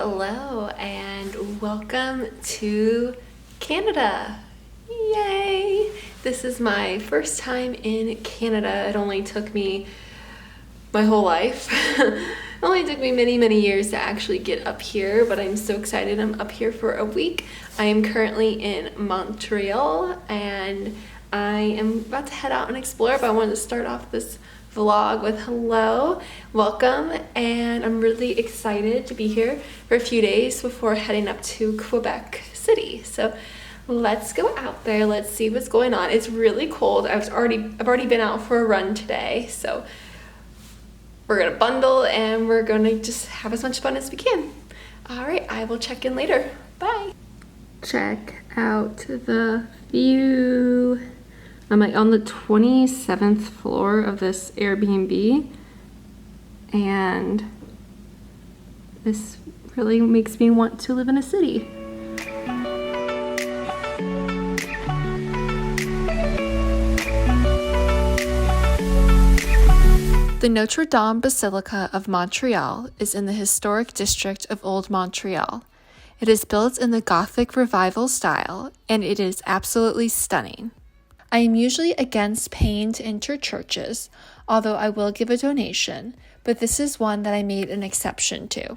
Hello and welcome to Canada. Yay! This is my first time in Canada. It only took me my whole life. It only took me many years to actually get up here, but I'm so excited. I'm up here for a week. I am currently in Montreal and I am about to head out and explore, but I wanted to start off this vlog with hello, welcome, and I'm really excited to be here for a few days before heading up to Quebec City. So let's go out there, let's see what's going on. It's really cold. I've already been out for a run today, so we're gonna bundle and we're gonna just have as much fun as we can. All right, I will check in later. Bye. Check out the view. I'm like on the 27th floor of this Airbnb, and this really makes me want to live in a city. The NotreDame Basilica of Montreal is in the historic district of Old Montreal. It is built in the Gothic Revival style, and it is absolutely stunning. I am usually against paying to enter churches, although I will give a donation, but this is one that I made an exception to.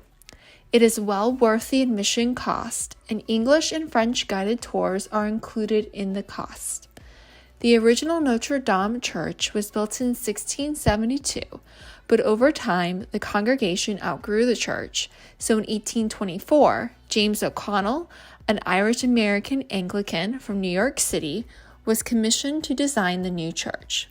It is well worth the admission cost, and English and French guided tours are included in the cost. The original Notre Dame Church was built in 1672, but over time the congregation outgrew the church, so in 1824, James O'Connell, an Irish-American Anglican from New York City, was commissioned to design the new church.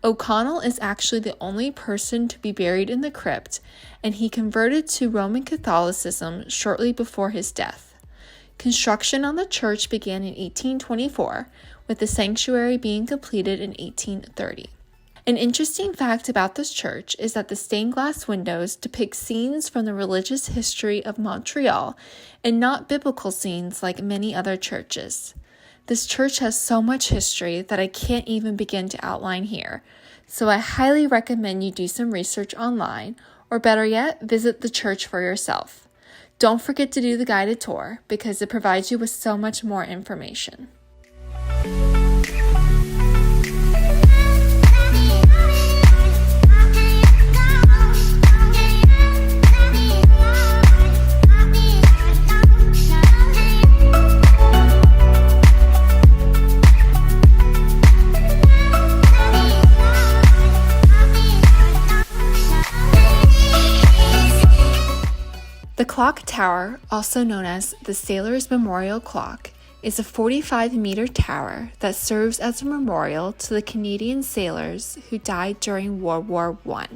O'Connell is actually the only person to be buried in the crypt, and he converted to Roman Catholicism shortly before his death. Construction on the church began in 1824, with the sanctuary being completed in 1830. An interesting fact about this church is that the stained glass windows depict scenes from the religious history of Montreal and not biblical scenes like many other churches. This church has so much history that I can't even begin to outline here, so I highly recommend you do some research online, or better yet, visit the church for yourself. Don't forget to do the guided tour, because it provides you with so much more information. The clock tower, also known as the Sailors' Memorial Clock, is a 45-meter tower that serves as a memorial to the Canadian sailors who died during World War I.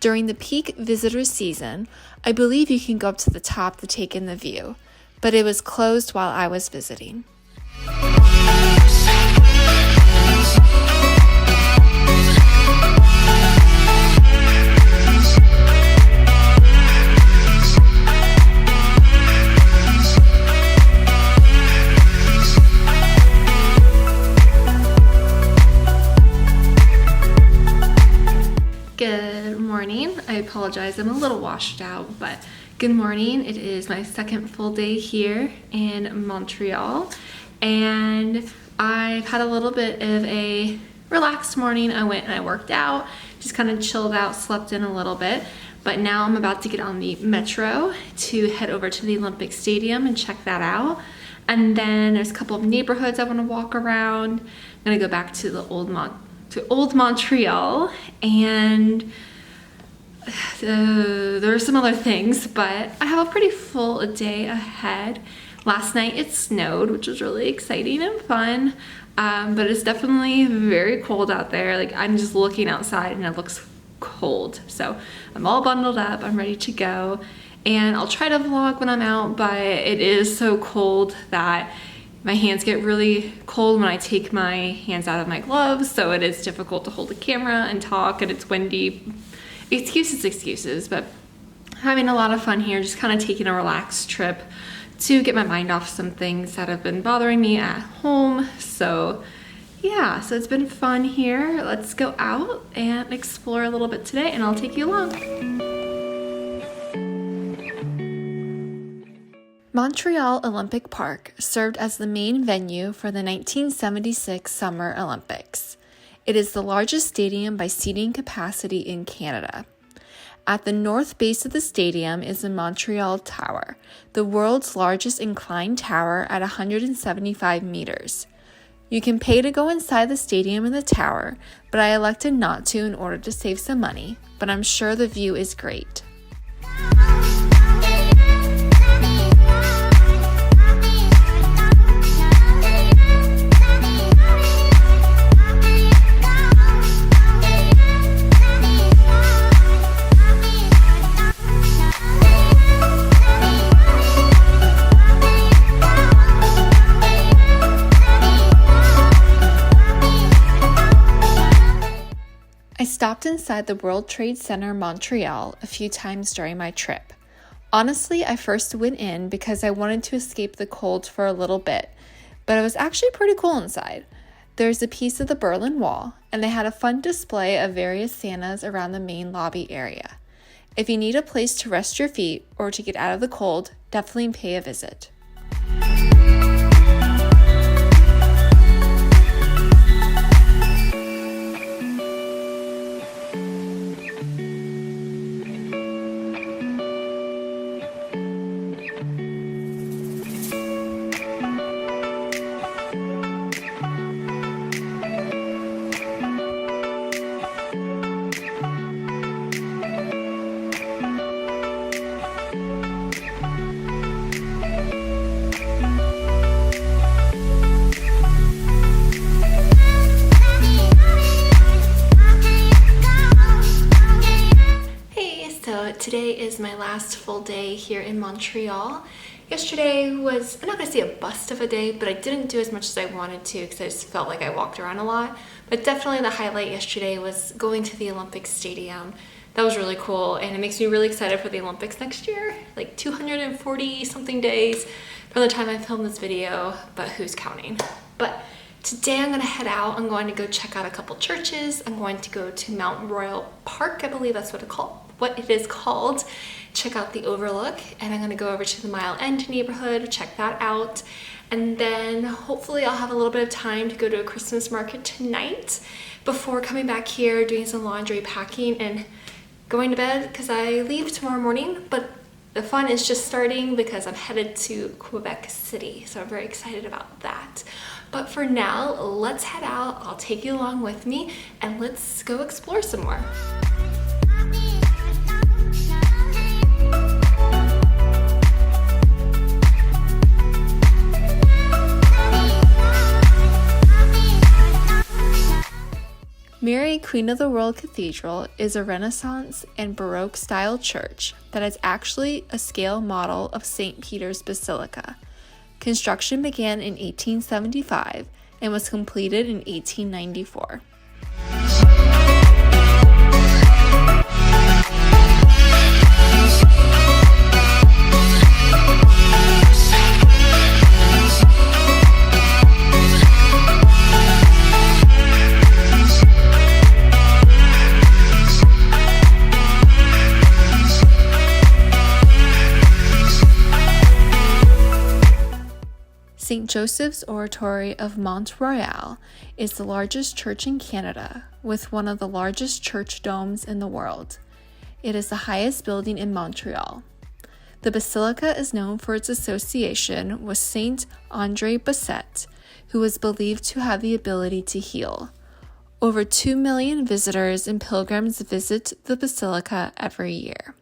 During the peak visitor season, I believe you can go up to the top to take in the view, but it was closed while I was visiting. Good morning. I apologize, I'm a little washed out, but good morning. It is my second full day here in Montreal, and I've had a little bit of a relaxed morning. I went and I worked out, just kind of chilled out, slept in a little bit, but now I'm about to get on the metro to head over to the Olympic Stadium and check that out. And then there's a couple of neighborhoods I want to walk around. I'm gonna go back to the Old Montreal, and there are some other things, but I have a pretty full day ahead. Last night it snowed, which was really exciting and fun, but it's definitely very cold out there. Like, I'm just looking outside and it looks cold, so I'm all bundled up, I'm ready to go, and I'll try to vlog when I'm out, but it is so cold that my hands get really cold when I take my hands out of my gloves, so it is difficult to hold the camera and talk, and it's windy. Excuses, but having a lot of fun here, just kind of taking a relaxed trip to get my mind off some things that have been bothering me at home. So yeah, so it's been fun here. Let's go out and explore a little bit today, and I'll take you along. Montreal Olympic Park served as the main venue for the 1976 Summer Olympics. It is the largest stadium by seating capacity in Canada. At the north base of the stadium is the Montreal Tower, the world's largest inclined tower at 175 meters. You can pay to go inside the stadium and the tower, but I elected not to in order to save some money, but I'm sure the view is great. I stopped inside the World Trade Center Montreal a few times during my trip. Honestly, I first went in because I wanted to escape the cold for a little bit, but it was actually pretty cool inside. There's a piece of the Berlin Wall, and they had a fun display of various Santas around the main lobby area. If you need a place to rest your feet or to get out of the cold, definitely pay a visit. Today is my last full day here in Montreal. Yesterday was, I'm not going to say a bust of a day, but I didn't do as much as I wanted to because I just felt like I walked around a lot. But definitely the highlight yesterday was going to the Olympic Stadium. That was really cool, and it makes me really excited for the Olympics next year. Like 240 something days from the time I filmed this video, but who's counting? But today I'm going to head out. I'm going to go check out a couple churches. I'm going to go to Mount Royal Park, I believe that's what it is called. Check out the overlook, and I'm going to go over to the Mile End neighborhood, check that out, and then hopefully I'll have a little bit of time to go to a Christmas market tonight before coming back here, doing some laundry, packing, and going to bed because I leave tomorrow morning. But the fun is just starting because I'm headed to Quebec City, so I'm very excited about that. But for now, let's head out. I'll take you along with me, and let's go explore some more. Mary, Queen of the World Cathedral is a Renaissance and Baroque style church that is actually a scale model of St. Peter's Basilica. Construction began in 1875 and was completed in 1894. St. Joseph's Oratory of Montreal is the largest church in Canada, with one of the largest church domes in the world. It is the highest building in Montreal. The basilica is known for its association with Saint Andre Bessette, who is believed to have the ability to heal. Over 2 million visitors and pilgrims visit the basilica every year.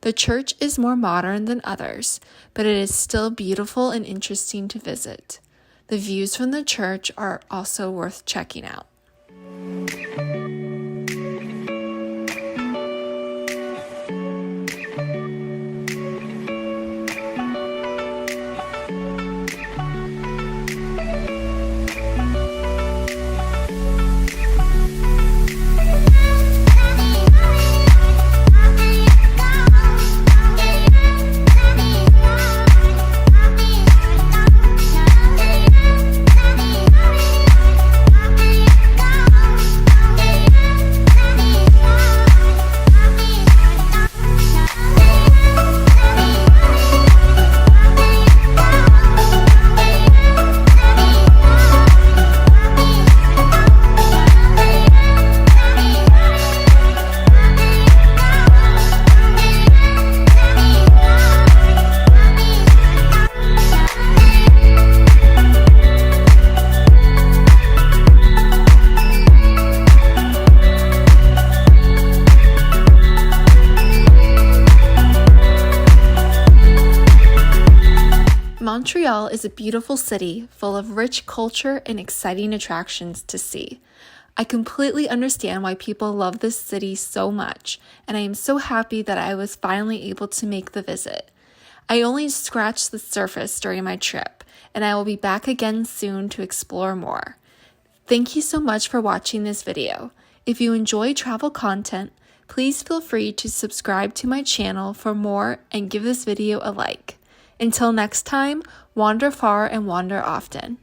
The church is more modern than others, but it is still beautiful and interesting to visit. The views from the church are also worth checking out. Montreal is a beautiful city full of rich culture and exciting attractions to see. I completely understand why people love this city so much, and I am so happy that I was finally able to make the visit. I only scratched the surface during my trip, and I will be back again soon to explore more. Thank you so much for watching this video. If you enjoy travel content, please feel free to subscribe to my channel for more and give this video a like. Until next time, wander far and wander often.